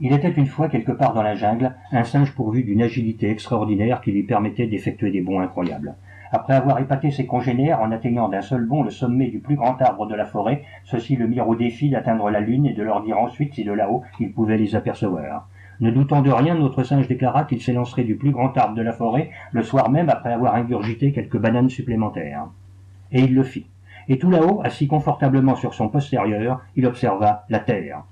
Il était une fois quelque part dans la jungle un singe pourvu d'une agilité extraordinaire qui lui permettait d'effectuer des bonds incroyables. Après avoir épaté ses congénères en atteignant d'un seul bond le sommet du plus grand arbre de la forêt, ceux-ci le mirent au défi d'atteindre la lune et de leur dire ensuite si de là-haut ils pouvaient les apercevoir. Ne doutant de rien, notre singe déclara qu'il s'élancerait du plus grand arbre de la forêt le soir même après avoir ingurgité quelques bananes supplémentaires. Et il le fit. Et tout là-haut, assis confortablement sur son postérieur, il observa la terre.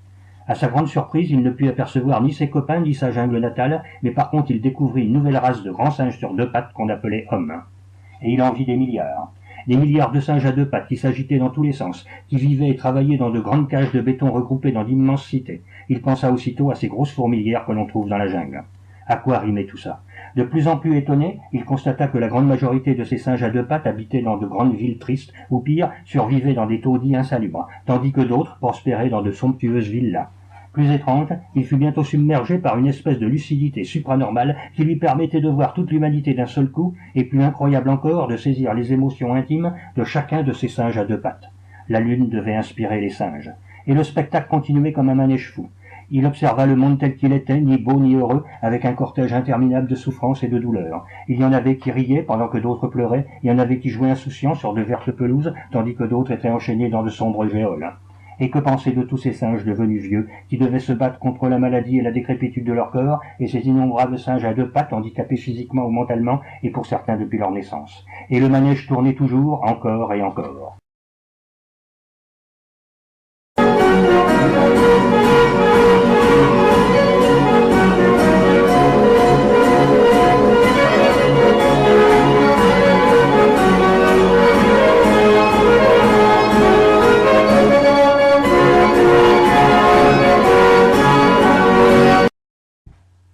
À sa grande surprise, il ne put apercevoir ni ses copains ni sa jungle natale, mais par contre il découvrit une nouvelle race de grands singes sur deux pattes qu'on appelait hommes. Et il en vit des milliards. Des milliards de singes à deux pattes qui s'agitaient dans tous les sens, qui vivaient et travaillaient dans de grandes cages de béton regroupées dans d'immenses cités. Il pensa aussitôt à ces grosses fourmilières que l'on trouve dans la jungle. À quoi rimait tout ça? De plus en plus étonné, il constata que la grande majorité de ces singes à deux pattes habitaient dans de grandes villes tristes, ou pire, survivaient dans des taudis insalubres, tandis que d'autres prospéraient dans de somptueuses villas. Plus étrange, il fut bientôt submergé par une espèce de lucidité supranormale qui lui permettait de voir toute l'humanité d'un seul coup, et plus incroyable encore, de saisir les émotions intimes de chacun de ces singes à deux pattes. La lune devait inspirer les singes. Et le spectacle continuait comme un manège fou. Il observa le monde tel qu'il était, ni beau ni heureux, avec un cortège interminable de souffrances et de douleurs. Il y en avait qui riaient pendant que d'autres pleuraient, il y en avait qui jouaient insouciants sur de vertes pelouses, tandis que d'autres étaient enchaînés dans de sombres géoles. Et que penser de tous ces singes devenus vieux, qui devaient se battre contre la maladie et la décrépitude de leur corps, et ces innombrables singes à deux pattes, handicapés physiquement ou mentalement, et pour certains depuis leur naissance. Et le manège tournait toujours, encore et encore.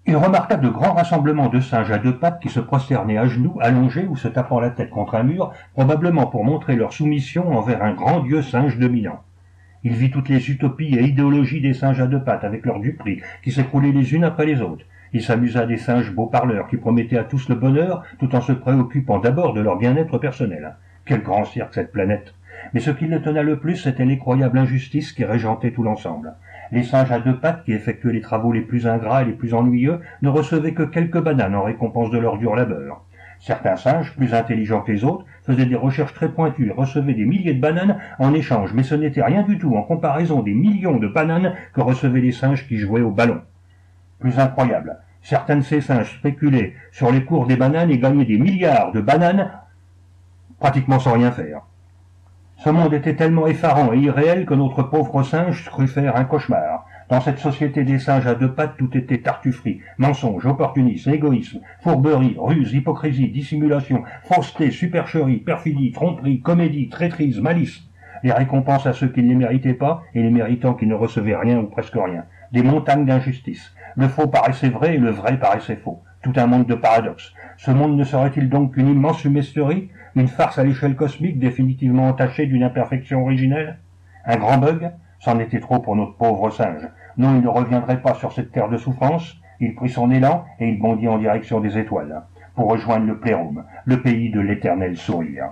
Il remarqua de grands rassemblements de singes à deux pattes qui se prosternaient à genoux, allongés ou se tapant la tête contre un mur, probablement pour montrer leur soumission envers un grand dieu singe dominant. Il vit toutes les utopies et idéologies des singes à deux pattes avec leurs duperies qui s'écroulaient les unes après les autres. Il s'amusa des singes beaux parleurs qui promettaient à tous le bonheur tout en se préoccupant d'abord de leur bien-être personnel. Quel grand cirque cette planète! Mais ce qui l'étonna le plus, c'était l'effroyable injustice qui régentait tout l'ensemble. Les singes à deux pattes, qui effectuaient les travaux les plus ingrats et les plus ennuyeux, ne recevaient que quelques bananes en récompense de leur dur labeur. Certains singes, plus intelligents que les autres, faisaient des recherches très pointues et recevaient des milliers de bananes en échange, mais ce n'était rien du tout en comparaison des millions de bananes que recevaient les singes qui jouaient au ballon. Plus incroyable, certains de ces singes spéculaient sur les cours des bananes et gagnaient des milliards de bananes pratiquement sans rien faire. Ce monde était tellement effarant et irréel que notre pauvre singe crut faire un cauchemar. Dans cette société des singes à deux pattes, tout était tartufferie, mensonge, opportunisme, égoïsme, fourberie, ruse, hypocrisie, dissimulation, fausseté, supercherie, perfidie, tromperie, comédie, traîtrise, malice. Les récompenses à ceux qui ne les méritaient pas et les méritants qui ne recevaient rien ou presque rien. Des montagnes d'injustice. Le faux paraissait vrai et le vrai paraissait faux. Tout un monde de paradoxes. Ce monde ne serait-il donc qu'une immense fumisterie, une farce à l'échelle cosmique définitivement entachée d'une imperfection originelle? Un grand bug? C'en était trop pour notre pauvre singe. Non, il ne reviendrait pas sur cette terre de souffrance. Il prit son élan et il bondit en direction des étoiles, pour rejoindre le Plérum, le pays de l'éternel sourire.